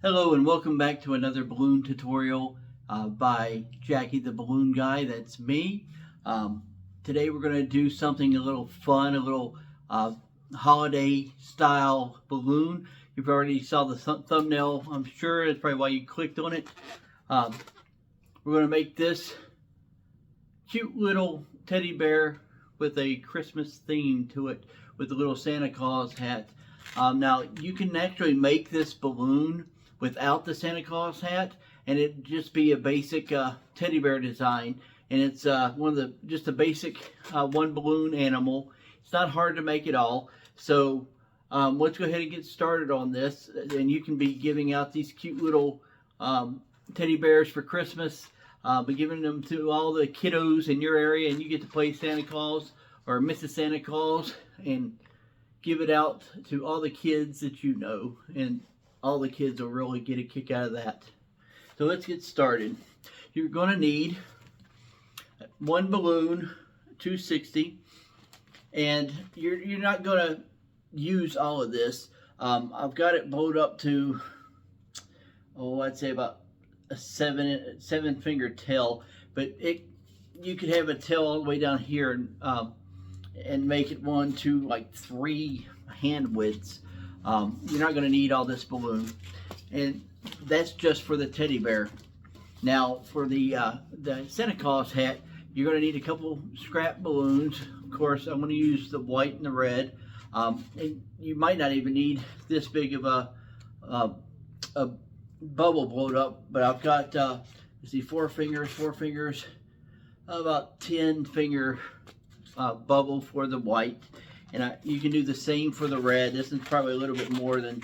Hello and welcome back to another balloon tutorial by Jackie the Balloon Guy. That's me. Um, Today we're going to do something a little fun, a little holiday style balloon. You've already saw the thumbnail, I'm sure. That's probably why you clicked on it. Um, we're going to make this cute little teddy bear with a Christmas theme to it with a little Santa Claus hat. Now you can actually make this balloon without the Santa Claus hat, and it'd just be a basic teddy bear design. And it's just a basic one balloon animal. It's not hard to make at all. So let's go ahead and get started on this. And you can be giving out these cute little teddy bears for Christmas. Be giving them to all the kiddos in your area, and you get to play Santa Claus or Mrs. Santa Claus and give it out to all the kids that you know, and all the kids will really get a kick out of that. So let's get started. You're going to need one balloon, 260, and you're not going to use all of this. I've got it blowed up to, I'd say about a seven finger tail, but you could have a tail all the way down here and make it 1, 2, like 3 hand widths. You're not going to need all this balloon, and that's just for the teddy bear. Now for the Santa Claus hat, you're going to need a couple scrap balloons. Of course, I'm going to use the white and the red, and you might not even need this big of a bubble blowed up, but I've got let's see, four fingers, about 10 finger bubble for the white. And you can do the same for the red. This is probably a little bit more than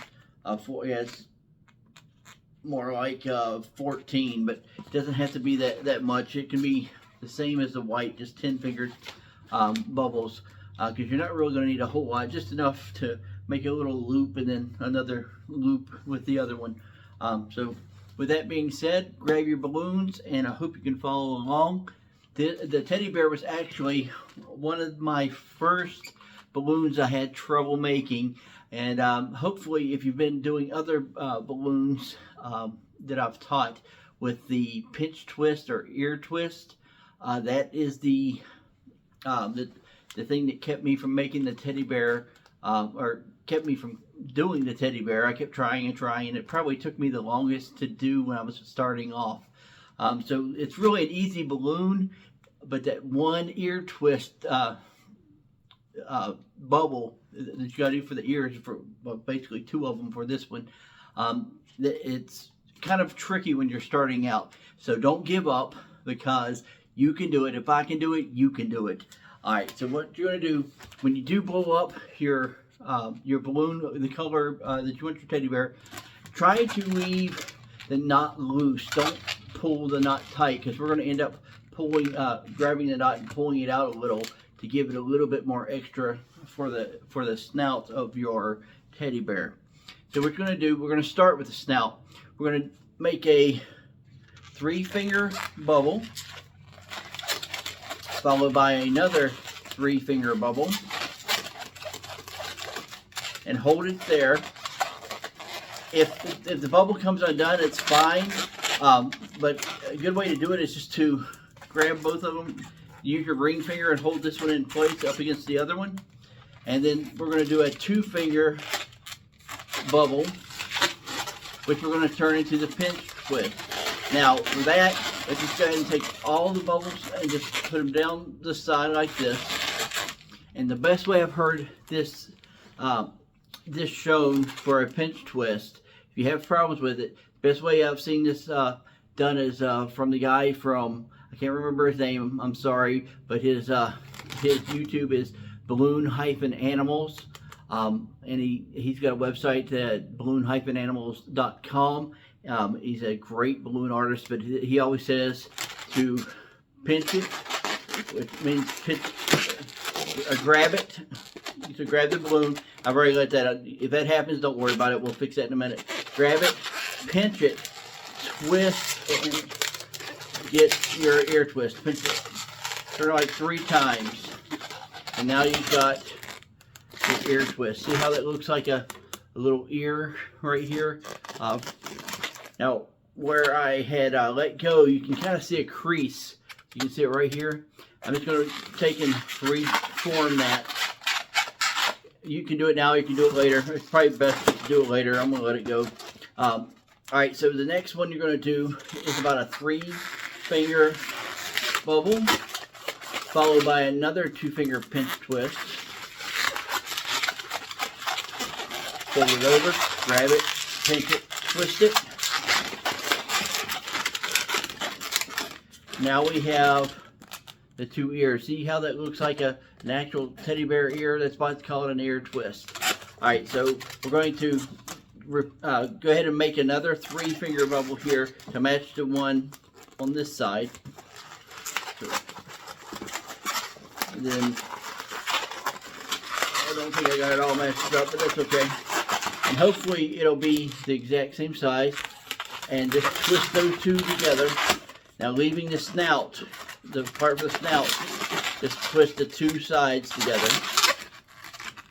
4. Yeah, it's more like 14, but it doesn't have to be that much. It can be the same as the white, just 10 fingered bubbles, because you're not really going to need a whole lot, just enough to make a little loop and then another loop with the other one. So with that being said, grab your balloons, and I hope you can follow along. The teddy bear was actually one of my first balloons I had trouble making, and hopefully if you've been doing other balloons that I've taught with the pinch twist or ear twist, that is the thing that kept me from making the teddy bear, or kept me from doing the teddy bear. I kept trying and trying, and it probably took me the longest to do when I was starting off. So it's really an easy balloon, but that one ear twist bubble that you got to do for the ears, for basically 2 of them for this one, it's kind of tricky when you're starting out. So don't give up, because you can do it. If I can do it, you can do it. All right, so what you're going to do when you do blow up your balloon, the color that you want your teddy bear, try to leave the knot loose. Don't pull the knot tight, because we're going to end up grabbing the knot and pulling it out a little to give it a little bit more extra for the snout of your teddy bear. So what we're going to do, we're going to start with the snout. We're going to make a 3-finger bubble, followed by another 3-finger bubble, and hold it there. If the bubble comes undone, it's fine, but a good way to do it is just to grab both of them, use your ring finger and hold this one in place up against the other one, and then we're going to do a 2-finger bubble, which we're going to turn into the pinch twist. Now for that, let's just go ahead and take all the bubbles and just put them down the side like this. And the best way I've heard this shown for a pinch twist, if you have problems with it, the best way I've seen this done is from the guy from, I can't remember his name, I'm sorry, but his YouTube is balloon-animals, and he's got a website at balloon-animals.com. He's a great balloon artist, but he always says to pinch it, which means grab it. So grab the balloon. I've already let that out. If that happens, don't worry about it. We'll fix that in a minute. Grab it, pinch it, twist, and get your ear twist. Pinch it. Turn it like 3 times. And now you've got your ear twist. See how that looks like a a little ear right here. Now, where I had let go, you can kind of see a crease. You can see it right here. I'm just going to take and reform that. You can do it now, you can do it later. It's probably best to do it later. I'm going to let it go. Alright, so the next one you're going to do is about a 3-finger bubble, followed by another 2-finger pinch twist. Fold it over, grab it, pinch it, twist it. Now we have the 2 ears. See how that looks like an actual teddy bear ear? That's why it's called an ear twist. Alright, so we're going to go ahead and make another 3-finger bubble here to match the one on this side. And then, I don't think I got it all matched up, but that's okay. And hopefully it'll be the exact same size. And just twist those two together. Now leaving the snout, the part of the snout, just twist the 2 sides together.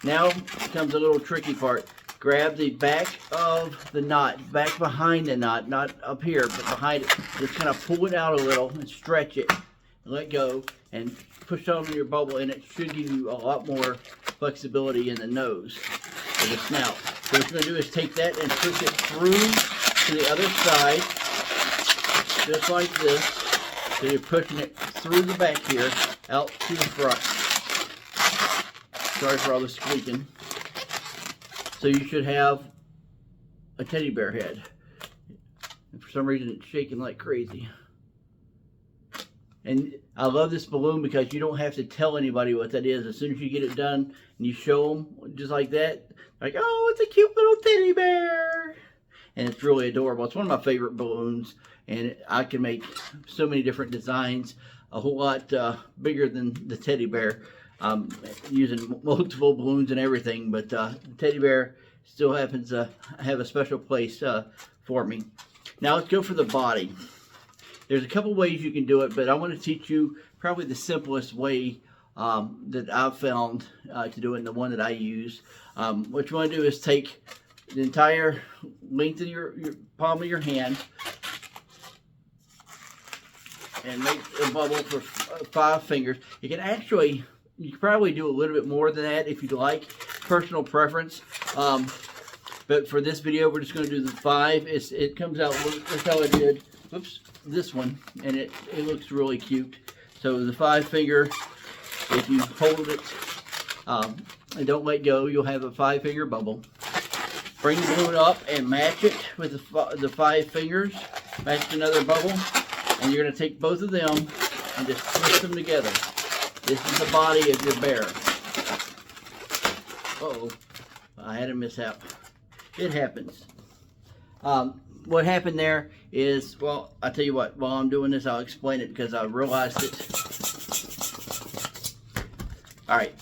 Now comes a little tricky part. Grab the back of the knot, back behind the knot, not up here, but behind it. Just kind of pull it out a little and stretch it. And let go and push it on your bubble, and it should give you a lot more flexibility in the nose of the snout. So what you're going to do is take that and push it through to the other side, just like this. So you're pushing it through the back here, out to the front. Sorry for all the squeaking. So you should have a teddy bear head. And for some reason it's shaking like crazy. And I love this balloon because you don't have to tell anybody what that is. As soon as you get it done and you show them just like that, like, oh, it's a cute little teddy bear. And it's really adorable. It's one of my favorite balloons. And I can make so many different designs, a whole lot bigger than the teddy bear. Using multiple balloons and everything, but the teddy bear still happens to have a special place for me. Now let's go for the body. There's a couple ways you can do it, but I want to teach you probably the simplest way that I've found to do it, and the one that I use. What you want to do is take the entire length of your palm of your hand and make a bubble for 5 fingers. You can actually, you can probably do a little bit more than that if you'd like, personal preference. But for this video, we're just going to do the 5. It comes out, look how I did, oops, this one, and it looks really cute. So the 5-finger, if you hold it and don't let go, you'll have a 5-finger bubble. Bring the balloon up and match it with the 5 fingers. Match another bubble, and you're going to take both of them and just twist them together. This is the body of your bear. Uh-oh, I had a mishap. It happens. What happened there is, well, I'll tell you what, while I'm doing this, I'll explain it because I realized it. Alright,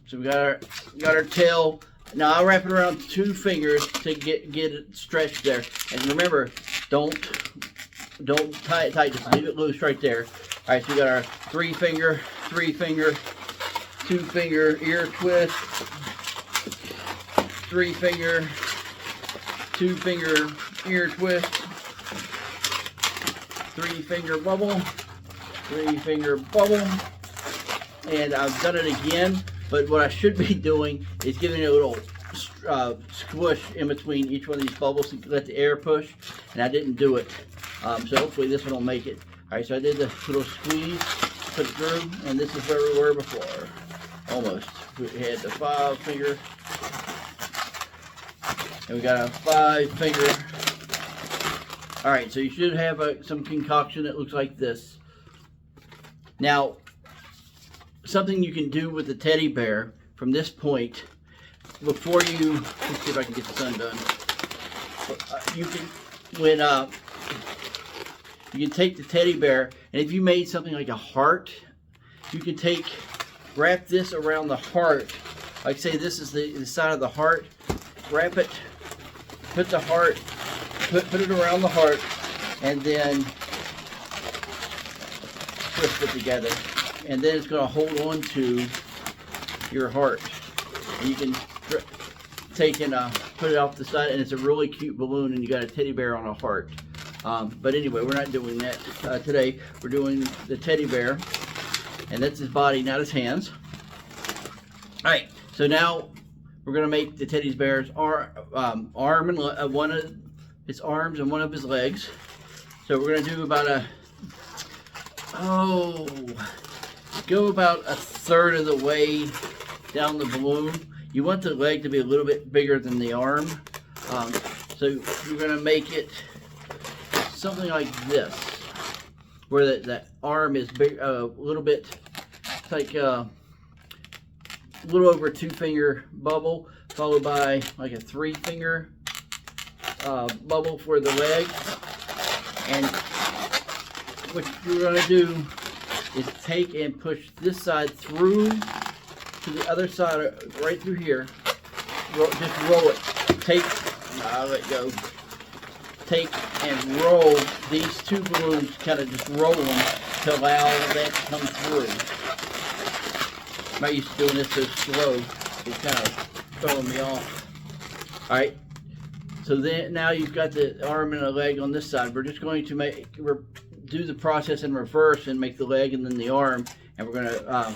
so we got our tail. Now I'll wrap it around 2 fingers to get it stretched there. And remember, don't tie it tight, just leave it loose right there. Alright, so we got our 3-finger, 3-finger, 2-finger ear twist, 3-finger, 2-finger ear twist, 3-finger bubble, 3-finger bubble, and I've done it again, but what I should be doing is giving it a little squish in between each one of these bubbles to let the air push, and I didn't do it, so hopefully this one will make it. Alright, so I did the little squeeze, put it through, and this is where we were before. Almost. We had the 5-finger, and we got a 5-finger. Alright, so you should have some concoction that looks like this. Now, something you can do with the teddy bear from this point, before you, let's see if I can get the sun done. You can take the teddy bear, and if you made something like a heart, you can wrap this around the heart. Like say this is the side of the heart. Wrap it, put the heart, put it around the heart, and then twist it together. And then it's going to hold on to your heart. And you can take and put it off the side, and it's a really cute balloon, and you got a teddy bear on a heart. But anyway, we're not doing that today. We're doing the teddy bear, and that's his body, not his hands. All right, so now we're gonna make the teddy bear's arm and one of his arms and one of his legs. So we're gonna do about go about a third of the way down the balloon. You want the leg to be a little bit bigger than the arm. So you're gonna make it something like this, where the arm is big, a little bit, like a little over a 2-finger bubble, followed by like a 3-finger bubble for the leg. And what you're going to do is take and push this side through to the other side, right through here. Just roll it. Let it go. Take and roll these 2 balloons, kind of just roll them to allow that to come through. I'm not used to doing this so slow. It's kind of throwing me off. Alright, so then now you've got the arm and the leg on this side. We're just going to do the process in reverse and make the leg and then the arm, and we're going to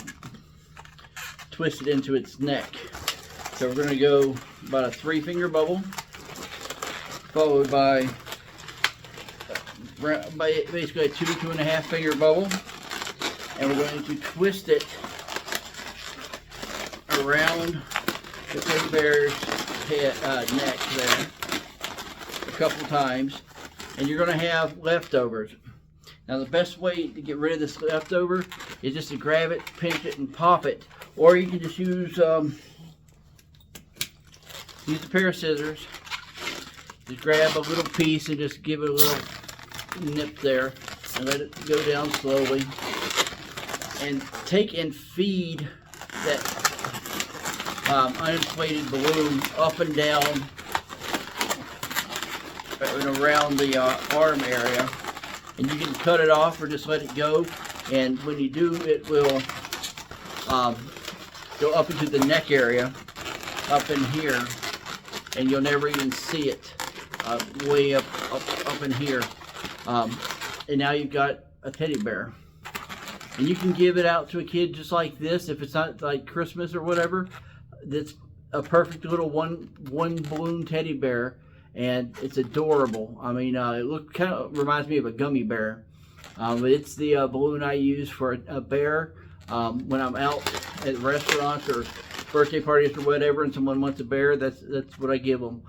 twist it into its neck. So we're going to go about a 3-finger bubble, followed by basically a 2.5 finger bubble, and we're going to twist it around the teddy bear's neck there a couple times, and you're going to have leftovers. Now the best way to get rid of this leftover is just to grab it, pinch it, and pop it, or you can just use a pair of scissors. Just grab a little piece and just give it a little nip there and let it go down slowly, and take and feed that uninflated balloon up and down and around the arm area. And you can cut it off or just let it go, and when you do, it will go up into the neck area up in here, and you'll never even see it way up in here. And now you've got a teddy bear, and you can give it out to a kid just like this. If it's not like Christmas or whatever, that's a perfect little one balloon teddy bear, and it's adorable. I mean, it kind of reminds me of a gummy bear, but it's the balloon I use for a bear when I'm out at restaurants or birthday parties or whatever, and someone wants a bear. That's what I give them.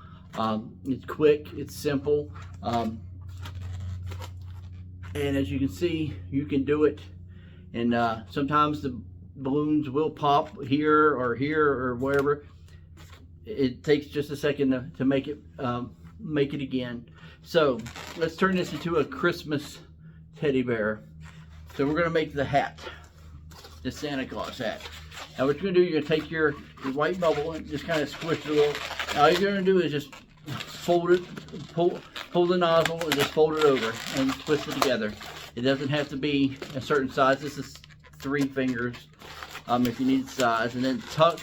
It's quick, it's simple, and as you can see, you can do it. And sometimes the balloons will pop here or wherever. It takes just a second to make it again. So let's turn this into a Christmas teddy bear. So we're going to make the hat, the Santa Claus hat. Now what you're going to do, you're going to take your white bubble and just kind of squish it a little. Now all you're going to do is just fold it, pull the nozzle and just fold it over and twist it together. It doesn't have to be a certain size. This is 3 fingers if you need size. And then tuck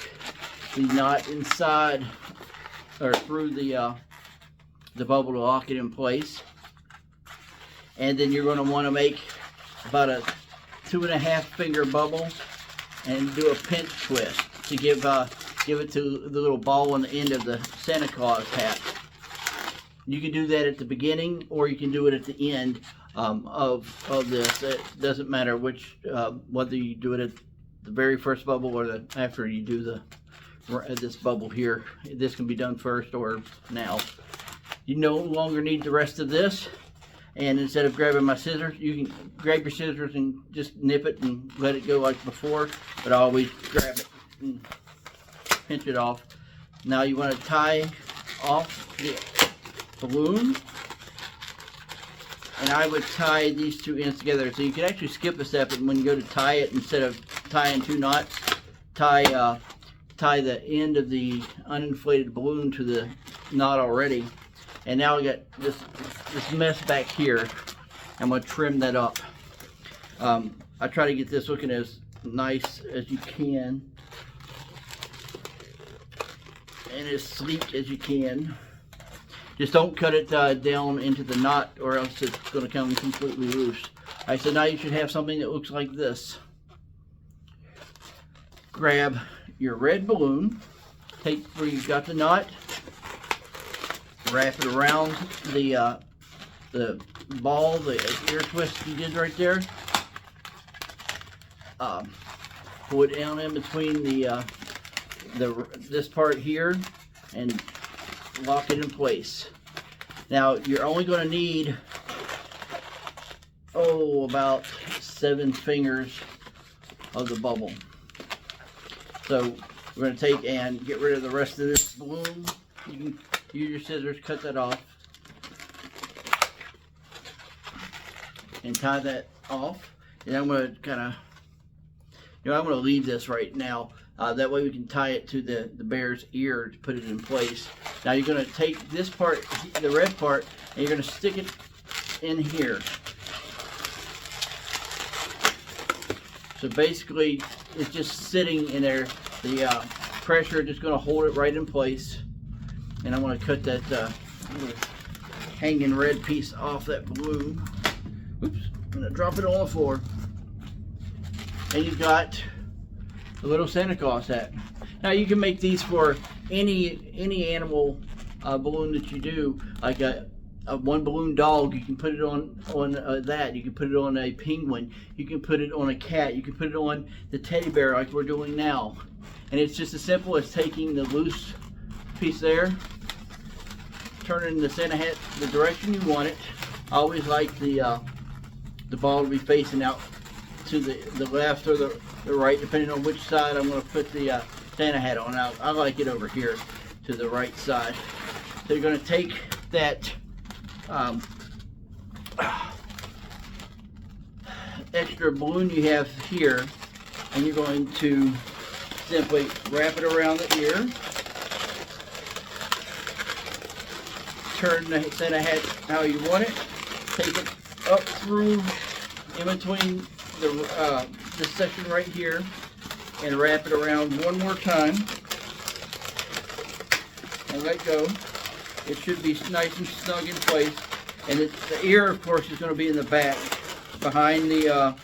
the knot inside or through the bubble to lock it in place. And then you're going to want to make about a 2.5 finger bubble and do a pinch twist to give it to the little ball on the end of the Santa Claus hat. You can do that at the beginning, or you can do it at the end of this. It doesn't matter which, whether you do it at the very first bubble or after you do this bubble here. This can be done first or now. You no longer need the rest of this, and instead of grabbing my scissors, you can grab your scissors and just nip it and let it go like before, but I always grab it and pinch it off. Now you want to tie off the balloon, and I would tie these 2 ends together. So you can actually skip a step, and when you go to tie it, instead of tying 2 knots, tie the end of the uninflated balloon to the knot already. And now I got this mess back here. I'm going to trim that up. I try to get this looking as nice as you can. and as sleek as you can. Just don't cut it down into the knot, or else it's going to come completely loose. Alright, so now you should have something that looks like this. Grab your red balloon, take where you've got the knot, wrap it around the ball, the ear twist you did right there. Pull it down in between this part here and lock it in place. Now you're only going to need about 7 fingers of the bubble. So we're going to take and get rid of the rest of this balloon. You can use your scissors, cut that off, and tie that off. And I'm going to kind of, I'm going to leave this right now. That way we can tie it to the bear's ear to put it in place. Now you're going to take this part, the red part, and you're going to stick it in here. So basically, it's just sitting in there. The pressure is just going to hold it right in place. And I'm going to cut that little hanging red piece off that balloon. Oops, I'm going to drop it on the floor. And you've got a little Santa Claus hat. Now you can make these for any animal balloon that you do, like a one balloon dog. You can put it on that. You can put it on a penguin. You can put it on a cat. You can put it on the teddy bear like we're doing now. And it's just as simple as taking the loose piece there, turning the Santa hat the direction you want it. I always like the ball to be facing out to the left or the right, depending on which side I'm going to put the Santa hat on. I like it over here to the right side. So you're going to take that extra balloon you have here, and you're going to simply wrap it around the ear, turn the Santa hat how you want it, take it up through in between this section right here, and wrap it around one more time and let go. It should be nice and snug in place. And the ear, of course, is going to be in the back, behind the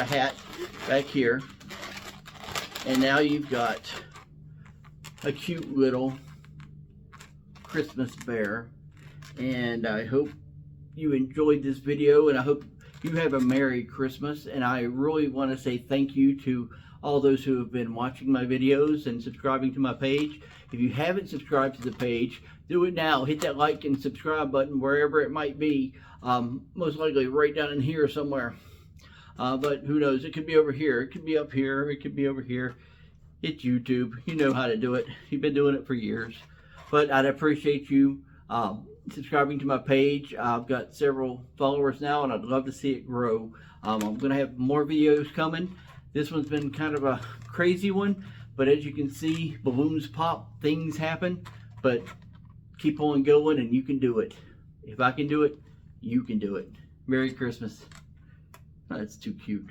hat back here. And now you've got a cute little Christmas bear. And I hope you enjoyed this video, and I hope you have a Merry Christmas. And I really want to say thank you to all those who have been watching my videos and subscribing to my page. If you haven't subscribed to the page, do it now. Hit that like and subscribe button wherever it might be. Most likely right down in here somewhere. But who knows? It could be over here. It could be up here. It could be over here. It's YouTube. You know how to do it. You've been doing it for years. But I'd appreciate you subscribing to my page. I've got several followers now, and I'd love to see it grow. I'm going to have more videos coming. This one's been kind of a crazy one, but as you can see, balloons pop, things happen, but keep on going and you can do it. If I can do it, you can do it. Merry Christmas. That's too cute.